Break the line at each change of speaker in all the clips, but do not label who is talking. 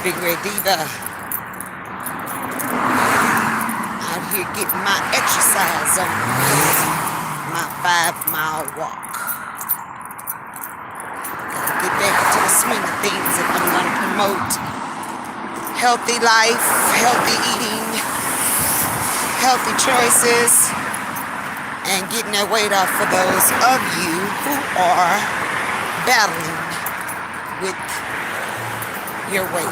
Bigreddiva out here getting my exercise on, my 5-mile walk. Gotta get back into the swing of things if I'm gonna promote healthy life, healthy eating, healthy choices, and getting that weight off for those of you who are battling with your weight.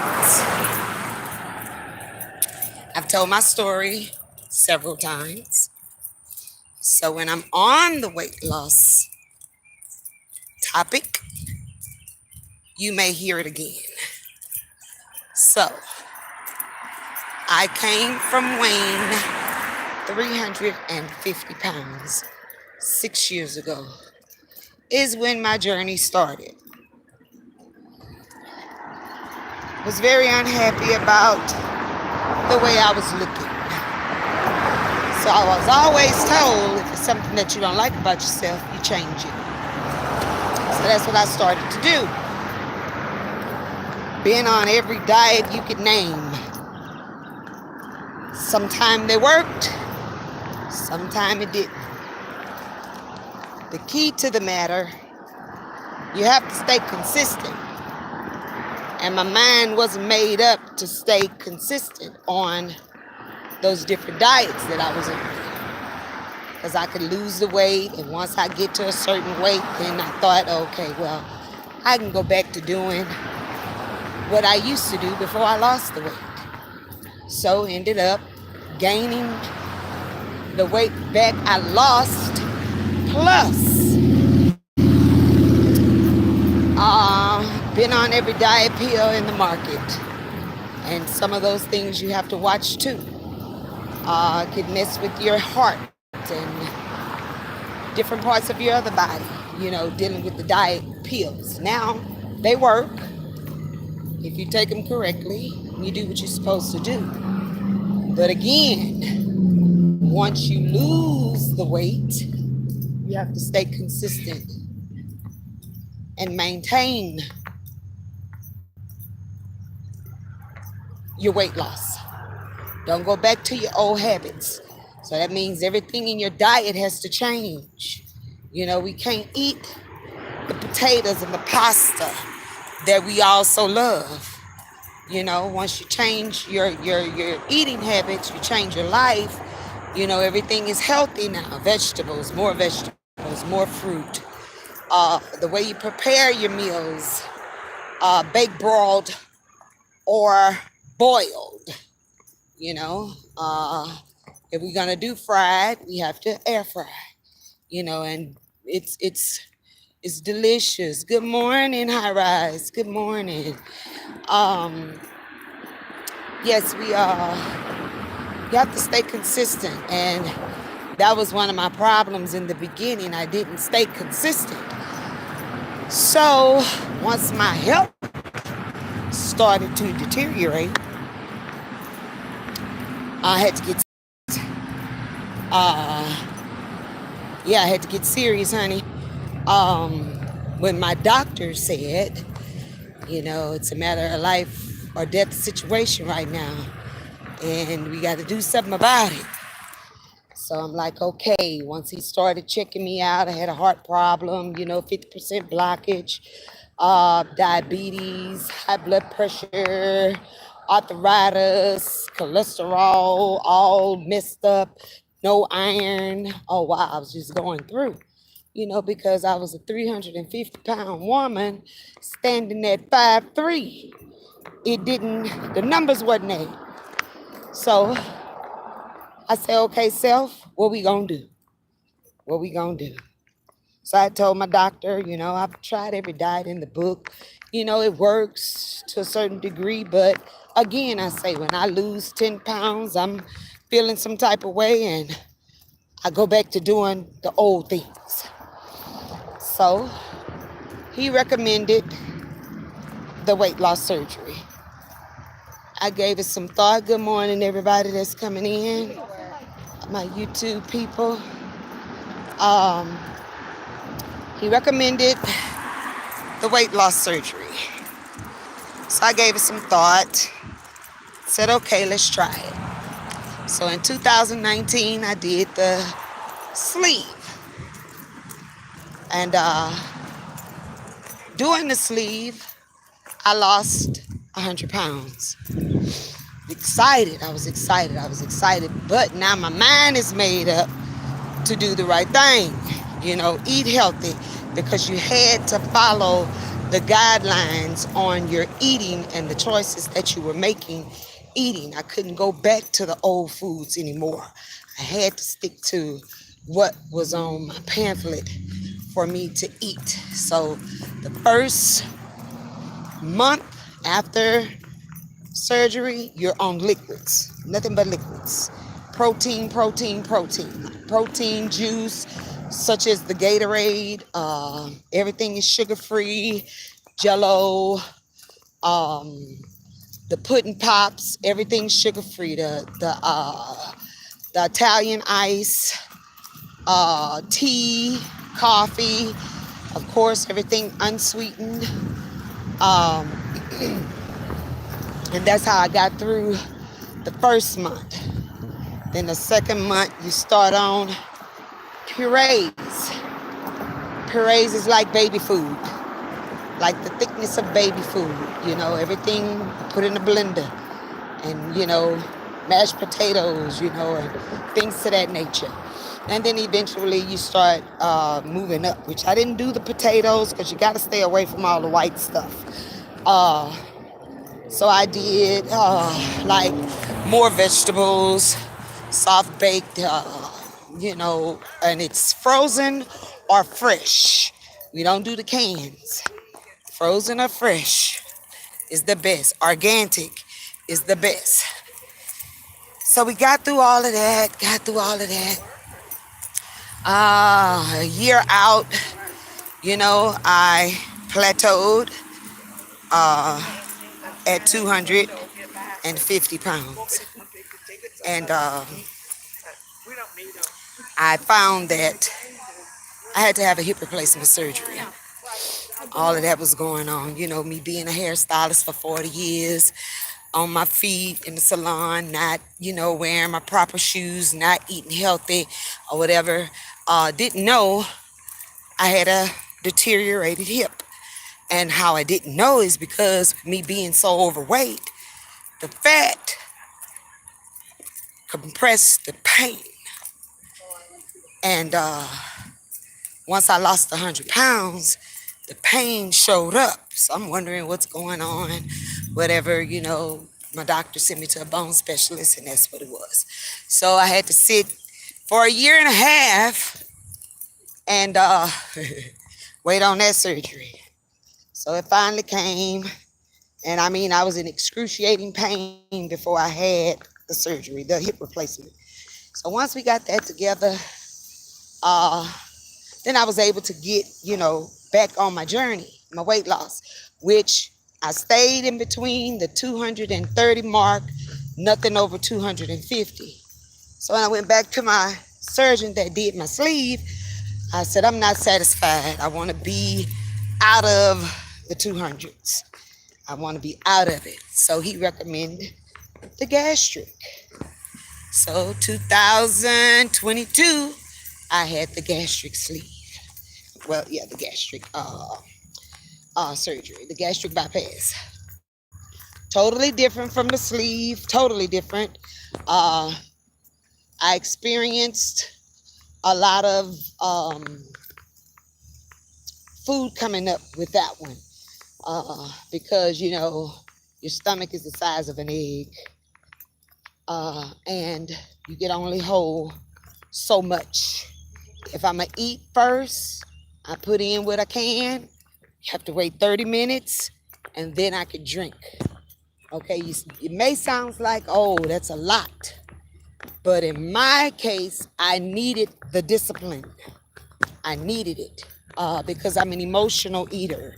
I've told my story several times. So when I'm on the weight loss topic, you may hear it again. So I came from weighing 350 pounds 6 years ago is when my journey started. Was very unhappy about the way I was looking. So I was always told if it's something that you don't like about yourself, you change it. So that's what I started to do. Being on every diet you could name. Sometime they worked, sometime it didn't. The key to the matter, you have to stay consistent. And my mind wasn't made up to stay consistent on those different diets that I was on. Because I could lose the weight, and once I get to a certain weight, then I thought, okay, well, I can go back to doing what I used to do before I lost the weight. So ended up gaining the weight back I lost, plus been on every diet pill in the market. And some of those things you have to watch too. Could mess with your heart and different parts of your other body, dealing with the diet pills. Now, they work if you take them correctly, you do what you're supposed to do. But again, once you lose the weight, you have to stay consistent and maintain your weight loss. Don't go back to your old habits. So that means everything in your diet has to change. We can't eat the potatoes and the pasta that we also love. Once you change your eating habits, you change your life, everything is healthy now. Vegetables, more fruit. The way you prepare your meals, baked, broiled, or boiled. If we're gonna do fried, we have to air fry. And it's delicious. Good morning, High Rise. Good morning. Yes, you have to stay consistent, and that was one of my problems in the beginning. I didn't stay consistent. So once my health started to deteriorate, I had to get I had to get serious, honey. When my doctor said, it's a matter of life or death situation right now, and we got to do something about it. So I'm like, okay. Once he started checking me out, I had a heart problem, 50% blockage, diabetes, high blood pressure, arthritis, cholesterol, all messed up, no iron. Oh, wow, I was just going through, because I was a 350-pound woman standing at 5'3". The numbers wasn't there. So I said, okay, self, what we gonna do? What we gonna do? So I told my doctor, I've tried every diet in the book. It works to a certain degree, but again, I say when I lose 10 pounds, I'm feeling some type of way, and I go back to doing the old things. So he recommended the weight loss surgery. I gave it some thought. Good morning, everybody that's coming in, my YouTube people. He recommended the weight loss surgery. So I gave it some thought. Said, okay, let's try it. So in 2019, I did the sleeve. And doing the sleeve, I lost 100 pounds. Excited. I was excited. I was excited. But now my mind is made up to do the right thing. Eat healthy, because you had to follow the guidelines on your eating and the choices that you were making eating. I couldn't go back to the old foods anymore. I had to stick to what was on my pamphlet for me to eat. So the first month after surgery, you're on liquids, nothing but liquids. Protein, protein, protein. Protein juice, such as the Gatorade. Everything is sugar-free. Jello, the pudding pops, everything's sugar-free. The Italian ice, tea, coffee, of course, everything unsweetened. Um, and that's how I got through the first month. Then the second month, you start on purees. Purees is like baby food, like the thickness of baby food. Everything put in a blender, and mashed potatoes, and things to that nature. And then eventually you start moving up, which I didn't do the potatoes because you got to stay away from all the white stuff. So I did like more vegetables, soft baked, and it's frozen or fresh. We don't do the cans. Frozen or fresh is the best. Organic is the best. So we got through all of that. A year out, I plateaued at 250 pounds. And I found that I had to have a hip replacement surgery. All of that was going on. Me being a hairstylist for 40 years, on my feet in the salon, not, wearing my proper shoes, not eating healthy or whatever. Didn't know I had a deteriorated hip. And how I didn't know is because me being so overweight, the fat compressed the pain. And once I lost 100 pounds, the pain showed up. So I'm wondering what's going on. Whatever, my doctor sent me to a bone specialist, and that's what it was. So I had to sit for a year and a half and wait on that surgery. So it finally came. And I was in excruciating pain before I had the surgery, the hip replacement. So once we got that together, then I was able to get, back on my journey, my weight loss, which I stayed in between the 230 mark, nothing over 250. So when I went back to my surgeon that did my sleeve, I said, I'm not satisfied. I want to be out of the 200s. I want to be out of it. So he recommended the gastric. So 2022, I had the gastric sleeve. Well, yeah, the gastric surgery, the gastric bypass. Totally different from the sleeve, totally different. I experienced a lot of food coming up with that one because, your stomach is the size of an egg and you can only hold so much. If I'm going to eat first, I put in what I can. You have to wait 30 minutes, and then I could drink. Okay, it may sound like, oh, that's a lot. But in my case, I needed the discipline. I needed it because I'm an emotional eater.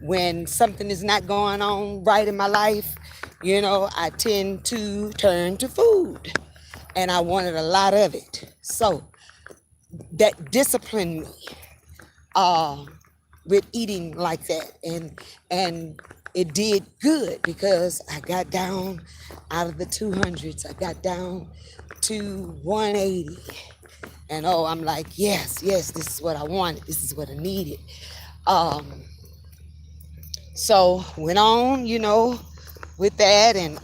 When something is not going on right in my life, I tend to turn to food. And I wanted a lot of it. So that disciplined me with eating like that. And it did good because I got down out of the 200s. I got down to 180. And oh, I'm like, yes, this is what I wanted. This is what I needed. Um, so went on, with that, and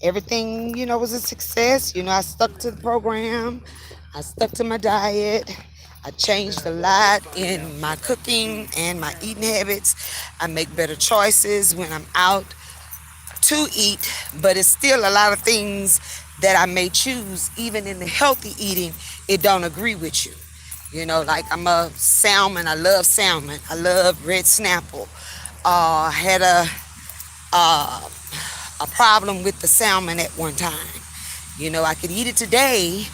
everything, was a success. I stuck to the program. I stuck to my diet. I changed a lot in my cooking and my eating habits. I make better choices when I'm out to eat, but it's still a lot of things that I may choose, even in the healthy eating, it don't agree with you. Like I'm a salmon. I love salmon. I love red snapple. I had a problem with the salmon at one time. I could eat it today,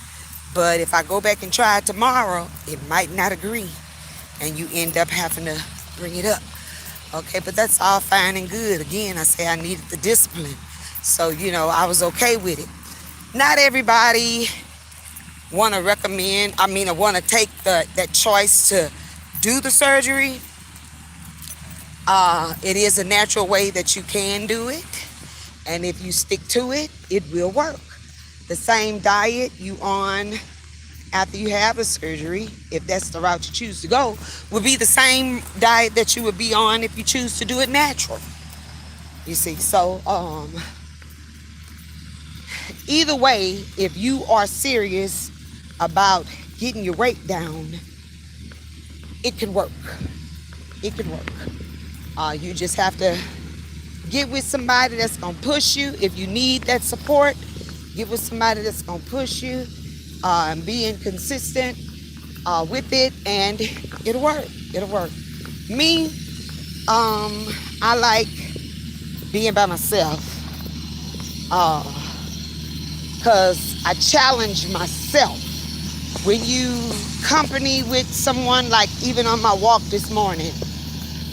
but if I go back and try it tomorrow, it might not agree, and you end up having to bring it up. Okay, but that's all fine and good. Again, I say I needed the discipline, so I was okay with it. Not everybody want to recommend. I want to take that choice to do the surgery. It is a natural way that you can do it. And if you stick to it, it will work. The same diet you on after you have a surgery, if that's the route you choose to go, will be the same diet that you would be on if you choose to do it natural. You see, so either way, if you are serious about getting your weight down, it can work. It can work. You just have to get with somebody that's going to push you. If you need that support, get with somebody that's going to push you and being consistent with it, and it'll work. It'll work. Me, I like being by myself because I challenge myself. When you company with someone, like even on my walk this morning,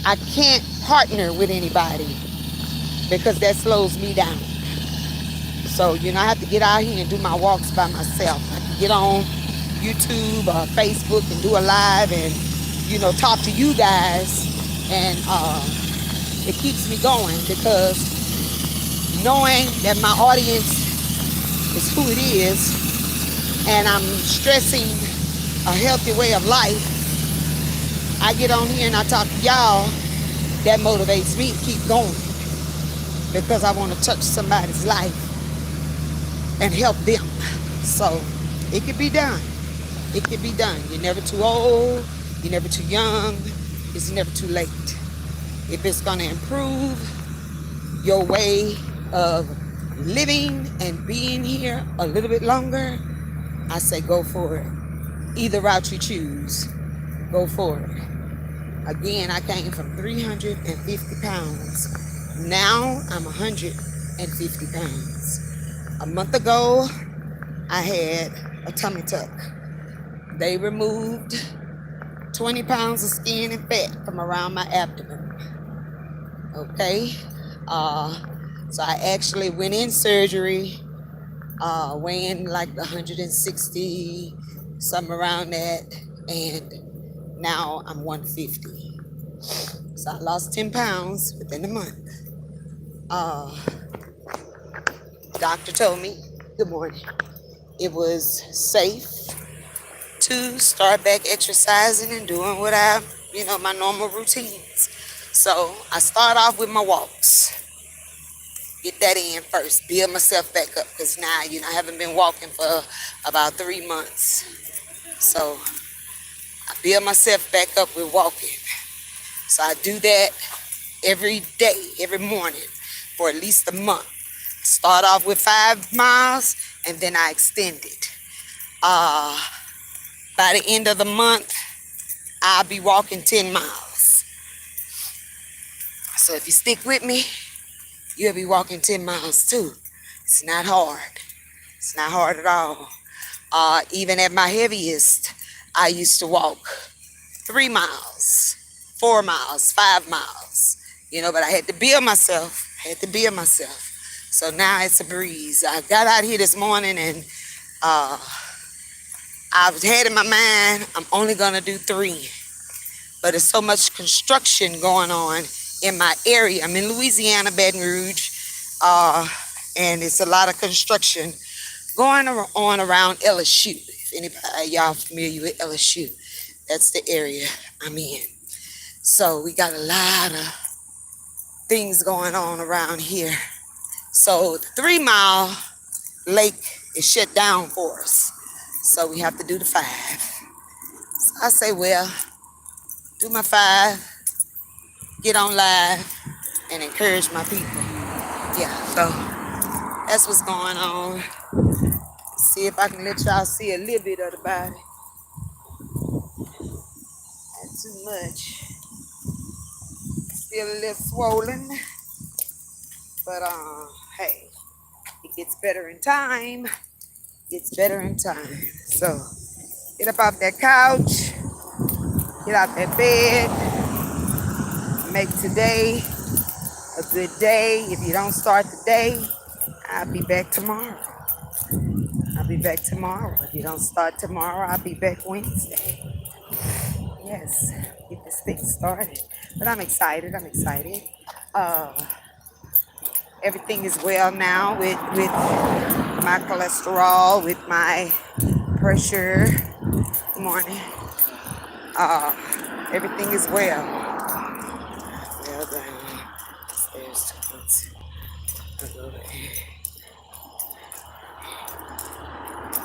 I can't partner with anybody because that slows me down. So, I have to get out here and do my walks by myself. I can get on YouTube or Facebook and do a live and, talk to you guys. And it keeps me going because knowing that my audience is who it is and I'm stressing a healthy way of life, I get on here and I talk to y'all. That motivates me to keep going because I want to touch somebody's life and help them. So it can be done. It can be done. You're never too old. You're never too young. It's never too late. If it's going to improve your way of living and being here a little bit longer, I say go for it. Either route you choose, go for it. Again, I came from 350 pounds. Now I'm 150 pounds. A month ago, I had a tummy tuck. They removed 20 pounds of skin and fat from around my abdomen. Okay? So I actually went in surgery, weighing like 160, something around that, and now I'm 150. So I lost 10 pounds within a month. Doctor told me, good morning, it was safe to start back exercising and doing what my normal routines. So I start off with my walks. Get that in first, build myself back up, because now, I haven't been walking for about 3 months. So I build myself back up with walking. So I do that every day, every morning for at least a month. Start off with 5 miles and then I extend it. By the end of the month, I'll be walking 10 miles. So if you stick with me, you'll be walking 10 miles too. It's not hard. It's not hard at all. Even at my heaviest, I used to walk 3 miles, 4 miles, 5 miles, but I had to build myself. So now it's a breeze. I got out here this morning and I had in my mind, I'm only going to do 3. But there's so much construction going on in my area. I'm in Louisiana, Baton Rouge, and it's a lot of construction going on around LSU. If anybody y'all familiar with LSU, that's the area I'm in. So we got a lot of things going on around here. So the 3 Mile lake is shut down for us. So we have to do the 5. So I say, well, do my 5, get on live, and encourage my people. Yeah, so that's what's going on. See if I can let y'all see a little bit of the body. Not too much. Still a little swollen. But hey, it gets better in time. Gets better in time. So get up off that couch. Get out that bed. Make today a good day. If you don't start today, I'll be back tomorrow. I'll be back tomorrow. If you don't start tomorrow, I'll be back Wednesday. Yes, get this thing started. But I'm excited. I'm excited. Everything is well now with my cholesterol, with my pressure. Good morning. Everything is well. Well done. Stairs towards.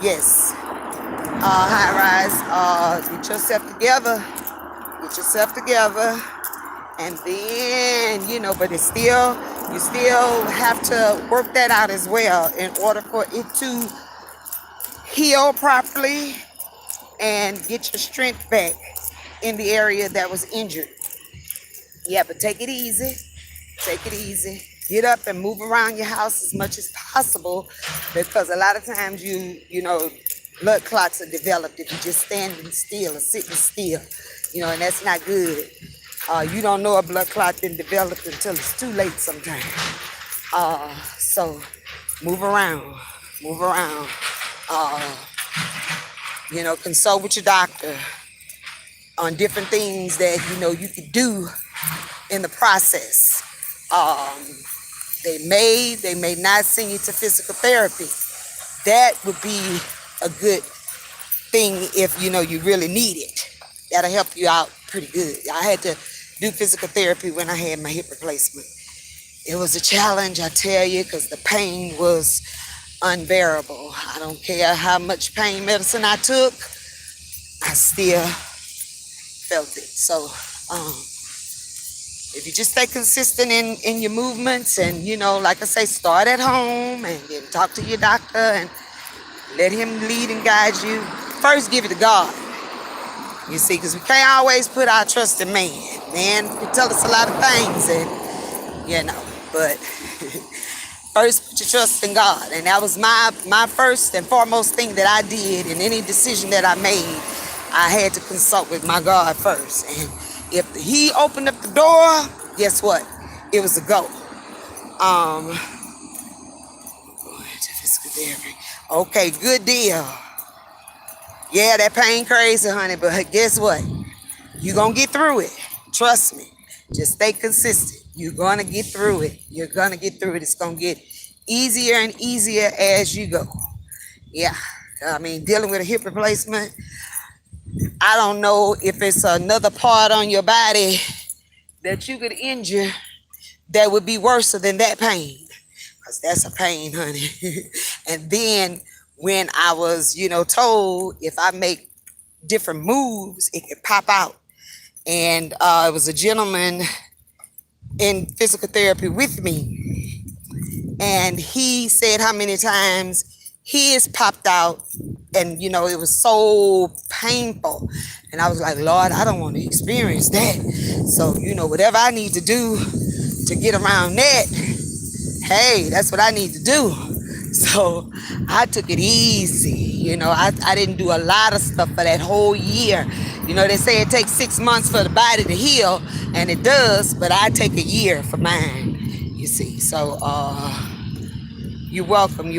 Yes. High rise. Get yourself together. Get yourself together. And then, but it's still, you still have to work that out as well in order for it to heal properly and get your strength back in the area that was injured. Yeah, but take it easy. Take it easy. Get up and move around your house as much as possible, because a lot of times blood clots are developed if you're just standing still or sitting still, and that's not good. You don't know a blood clot been developed until it's too late sometimes. So move around. Consult with your doctor on different things that, you could do in the process. They may not send you to physical therapy. That would be a good thing if, you really need it. That'll help you out pretty good. I had to do physical therapy when I had my hip replacement. It was a challenge, I tell you, because the pain was unbearable. I don't care how much pain medicine I took, I still felt it. So if you just stay consistent in your movements and, like I say, start at home and then talk to your doctor and let him lead and guide you. First, give it to God. You see, because we can't always put our trust in man. Man can tell us a lot of things, and but first put your trust in God. And that was my first and foremost thing that I did in any decision that I made. I had to consult with my God first. And if he opened up the door, guess what? It was a go. Okay, good deal. Yeah, that pain crazy, honey, but guess what? You're going to get through it. Trust me. Just stay consistent. You're going to get through it. You're going to get through it. It's going to get easier and easier as you go. Yeah. Dealing with a hip replacement, I don't know if it's another part on your body that you could injure that would be worse than that pain. Because that's a pain, honey. And then when I was, told if I make different moves, it could pop out. And it was a gentleman in physical therapy with me. And he said how many times his popped out. And, it was so painful. And I was like, Lord, I don't want to experience that. So, whatever I need to do to get around that, hey, that's what I need to do. So I took it easy. I didn't do a lot of stuff for that whole year. They say it takes 6 months for the body to heal, and it does, but I take a year for mine, you see. So you're welcome.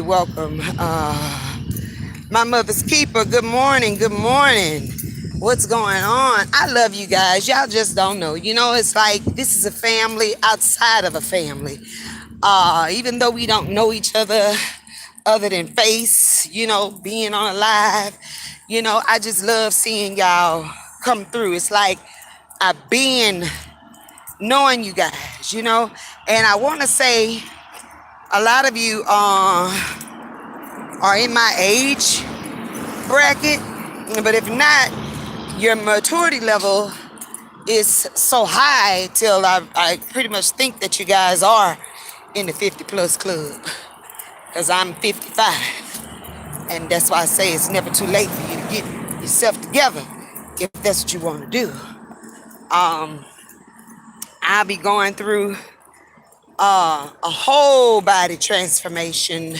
My mother's keeper, good morning. What's going on? I love you guys. Y'all just don't know. You know, it's like this is a family outside of a family. Even though we don't know each other than face, you know, being on a live, you know, I just love seeing y'all come through. It's like I've been knowing you guys, you know, and I want to say a lot of you are in my age bracket, but if not, your maturity level is so high till I pretty much think that you guys are in the 50 plus club, because I'm 55, and that's why I say it's never too late for you to get yourself together if that's what you want to do. I'll be going through a whole body transformation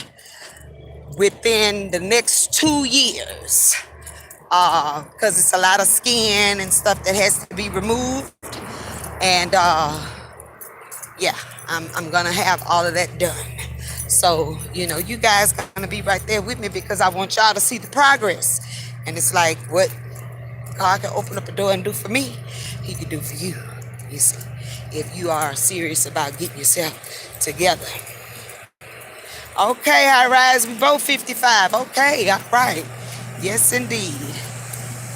within the next 2 years, because it's a lot of skin and stuff that has to be removed, and yeah, I'm gonna have all of that done. So, you know, you guys gonna be right there with me because I want y'all to see the progress. And it's like what God can open up a door and do for me, He can do for you. You see, if you are serious about getting yourself together. Okay, I rise. We both 55. Okay, all right. Yes, indeed.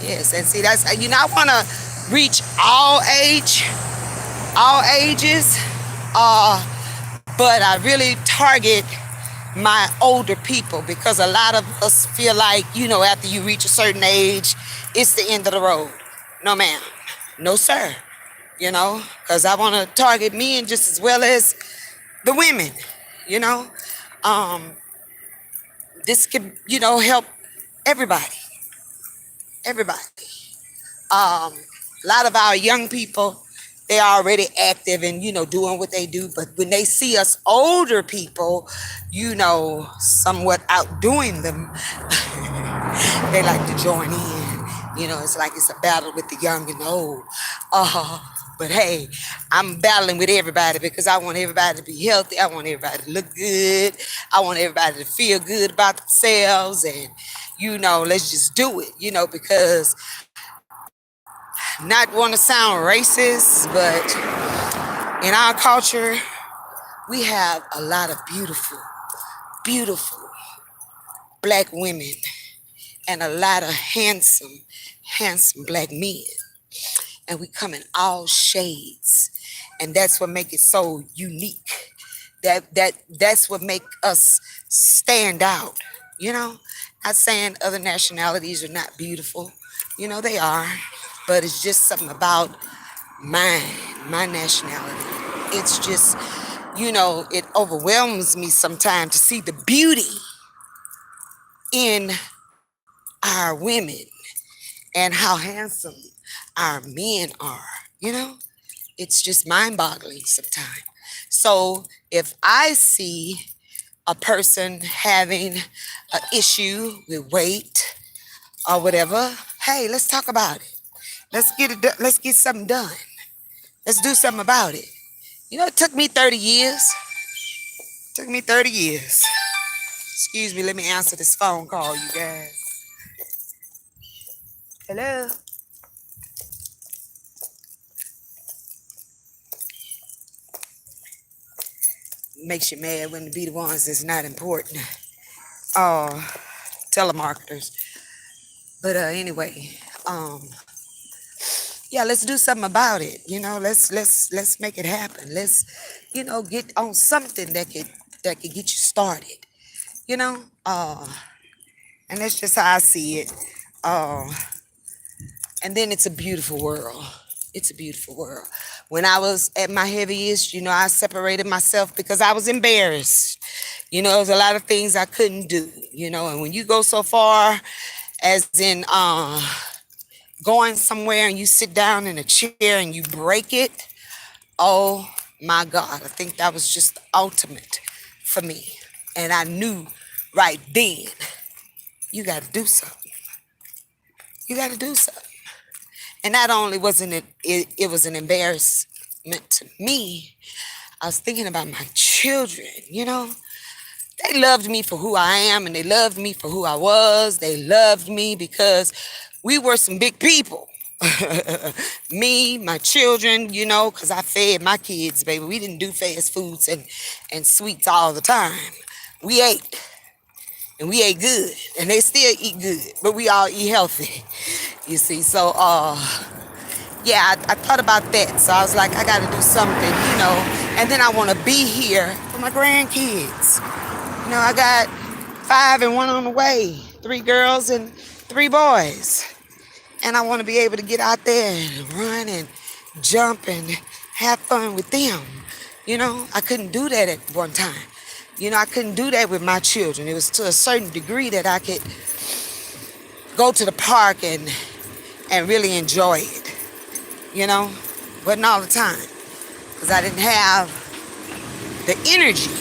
Yes, and see, that's, you know, I want to reach all ages, but I really target my older people because a lot of us feel like, you know, after you reach a certain age, it's the end of the road. No, ma'am. No, sir. You know, because I want to target men just as well as the women, you know. This could, you know, help everybody. Everybody. A lot of our young people, they're already active and, you know, doing what they do. But when they see us older people, you know, somewhat outdoing them, they like to join in. You know, it's like it's a battle with the young and the old. But hey, I'm battling with everybody because I want everybody to be healthy. I want everybody to look good. I want everybody to feel good about themselves. And, you know, let's just do it, you know, because not want to sound racist, but in our culture, we have a lot of beautiful, beautiful black women and a lot of handsome, handsome black men. And we come in all shades. And that's what make it so unique. That's what make us stand out, you know? Not saying other nationalities are not beautiful. You know, they are. But it's just something about mine, my nationality. It's just, you know, it overwhelms me sometimes to see the beauty in our women and how handsome our men are, you know? It's just mind-boggling sometimes. So if I see a person having an issue with weight or whatever, hey, let's talk about it. Let's get something done. Let's do something about it. You know, it took me 30 years. It took me 30 years. Excuse me, let me answer this phone call, you guys. Hello? Makes you mad when to be the ones that's not important. Telemarketers. But anyway, yeah, let's do something about it. You know, let's make it happen. Let's, you know, get on something that could get you started. You know, and that's just how I see it. And then it's a beautiful world. It's a beautiful world. When I was at my heaviest, you know, I separated myself because I was embarrassed. You know, there's a lot of things I couldn't do, you know, and when you go so far as in going somewhere and you sit down in a chair and you break it, oh my God, I think that was just the ultimate for me. And I knew right then, you got to do something. You got to do something. And not only wasn't it was an embarrassment to me, I was thinking about my children, you know. They loved me for who I am and they loved me for who I was. They loved me because we were some big people. Me, my children, you know, because I fed my kids, baby. We didn't do fast foods and sweets all the time. We ate, and we ate good, and they still eat good, but we all eat healthy, you see. So, yeah, I thought about that. So I was like, I got to do something, you know, and then I want to be here for my grandkids. You know, I got 5 and 1 on the way, 3 girls and 3 boys. And I want to be able to get out there and run and jump and have fun with them. You know, I couldn't do that at one time. You know, I couldn't do that with my children. It was to a certain degree that I could go to the park and really enjoy it. You know, wasn't all the time because I didn't have the energy.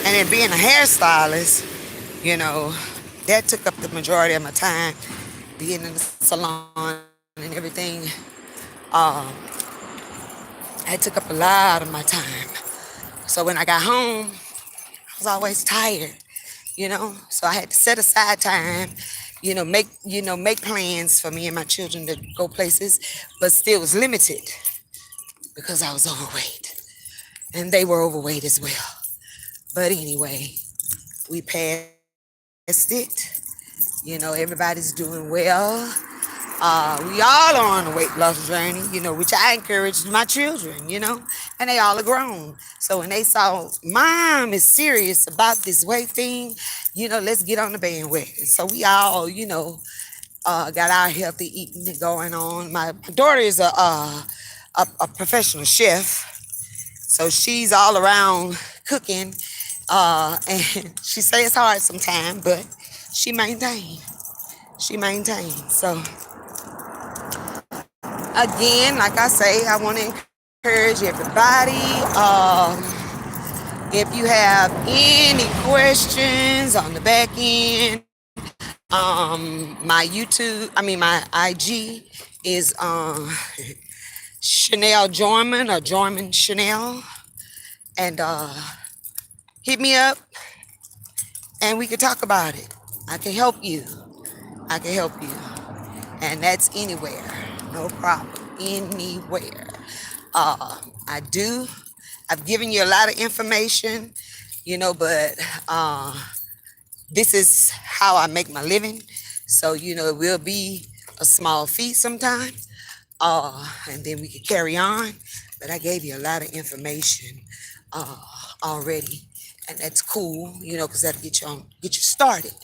And then being a hairstylist, you know, that took up the majority of my time. Being in the salon and everything, that took up a lot of my time. So when I got home, I was always tired, you know. So I had to set aside time, make plans for me and my children to go places, but still was limited because I was overweight, and they were overweight as well. But anyway, we passed it. You know, everybody's doing well. We all are on a weight loss journey, you know, which I encouraged my children, you know, and they all are grown. So when they saw Mom is serious about this weight thing, you know, let's get on the bandwagon. So we all, you know, got our healthy eating going on. My daughter is a professional chef, so she's all around cooking, and she says it's hard sometimes, but she maintained. So again, like I say, I want to encourage everybody. If you have any questions on the back end, my IG is Chanel Jorman or Jorman Chanel, and hit me up and we can talk about it. I can help you. And that's anywhere. No problem. Anywhere. I've given you a lot of information, you know, but this is how I make my living. So, you know, it will be a small fee sometimes. And then we can carry on. But I gave you a lot of information already. And that's cool, you know, because that'll get you started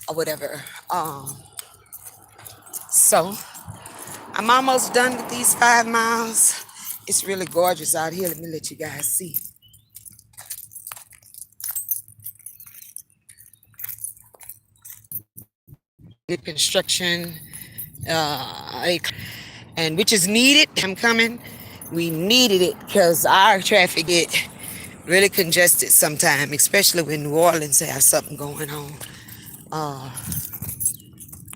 or whatever. So I'm almost done with these 5 miles. It's really gorgeous out here. Let me let you guys see. The construction, and which is needed. I'm coming. We needed it because our traffic get really congested sometimes, especially when New Orleans has something going on.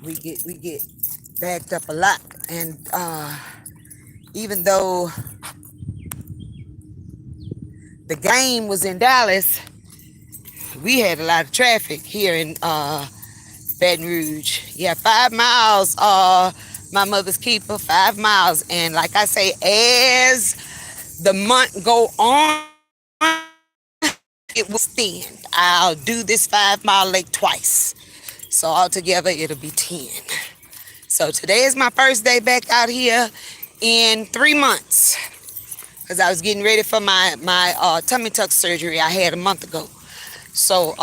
We get backed up a lot, and even though the game was in Dallas, we had a lot of traffic here in Baton Rouge. Yeah, 5 miles. My mother's keeper, 5 miles, and like I say, as the month go on, it will stand. I'll do this 5 mile lake twice, so altogether it'll be 10. So today is my first day back out here in 3 months, because I was getting ready for my tummy tuck surgery I had a month ago. So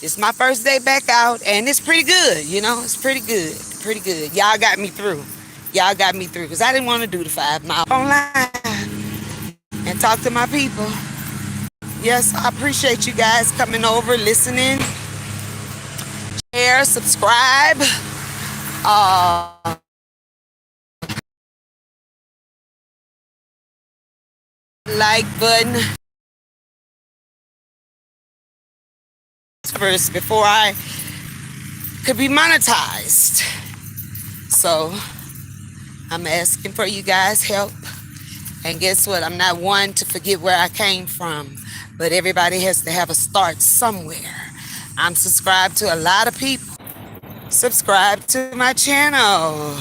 it's my first day back out, and it's pretty good, you know. It's pretty good. Y'all got me through, because I didn't want to do the 5 mile online and talk to my people. Yes, I appreciate you guys coming over, listening, share, subscribe. Like button first before I could be monetized. So I'm asking for you guys' help. And guess what? I'm not one to forget where I came from, but everybody has to have a start somewhere. I'm subscribed to a lot of people, subscribe to my channel.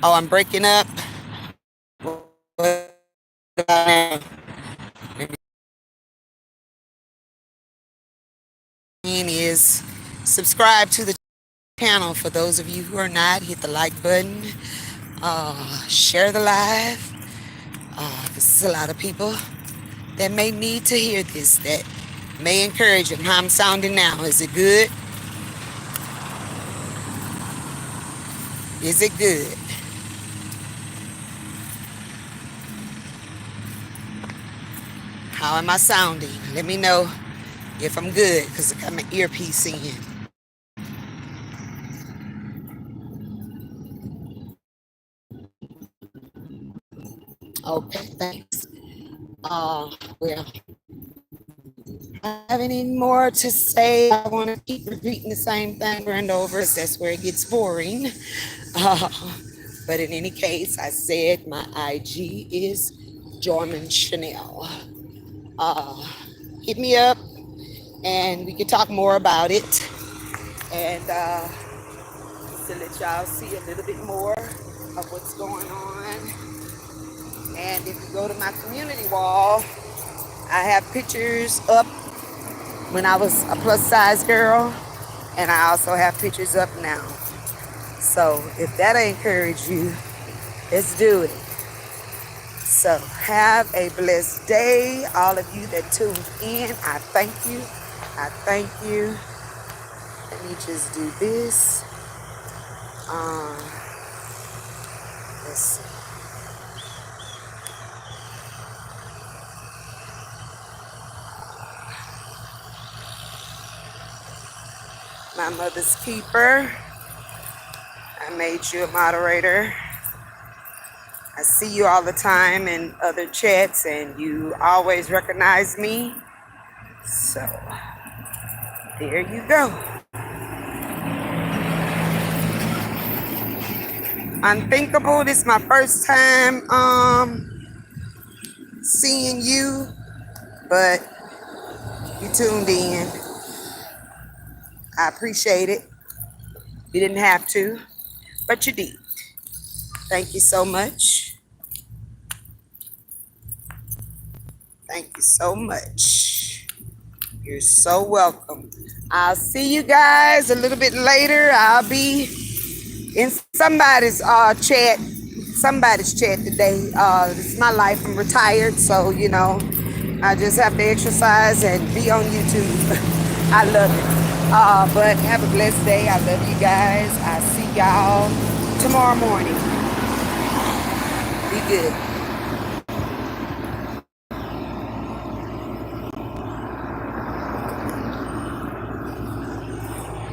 Oh, I'm breaking up. What about now? Is subscribe to the channel. For those of you who are not, hit the like button. Share the live. This is a lot of people that may need to hear this, that may encourage them. How I'm sounding now. Is it good? Is it good? How am I sounding? Let me know if I'm good, because I got my earpiece in. Okay, thanks. Well, I have any more to say. I want to keep repeating the same thing over and over. That's where it gets boring. But in any case, I said my IG is Jorman Chanel. Hit me up and we can talk more about it. And to let y'all see a little bit more of what's going on. And if you go to my community wall, I have pictures up when I was a plus size girl, and I also have pictures up now. So if that encourage you, let's do it. So have a blessed day, all of you that tuned in. I thank you. I thank you. Let me just do this. Let's see. My mother's keeper. I made you a moderator. I see you all the time in other chats and you always recognize me. So there you go. Unthinkable. This is my first time seeing you, but you tuned in. I appreciate it. You didn't have to, but you did. Thank you so much. Thank you so much. You're so welcome. I'll see you guys a little bit later. I'll be in somebody's chat. Somebody's chat today. This is my life. I'm retired, so you know, I just have to exercise and be on YouTube. I love it. But have a blessed day. I love you guys. I see y'all tomorrow morning. Be good.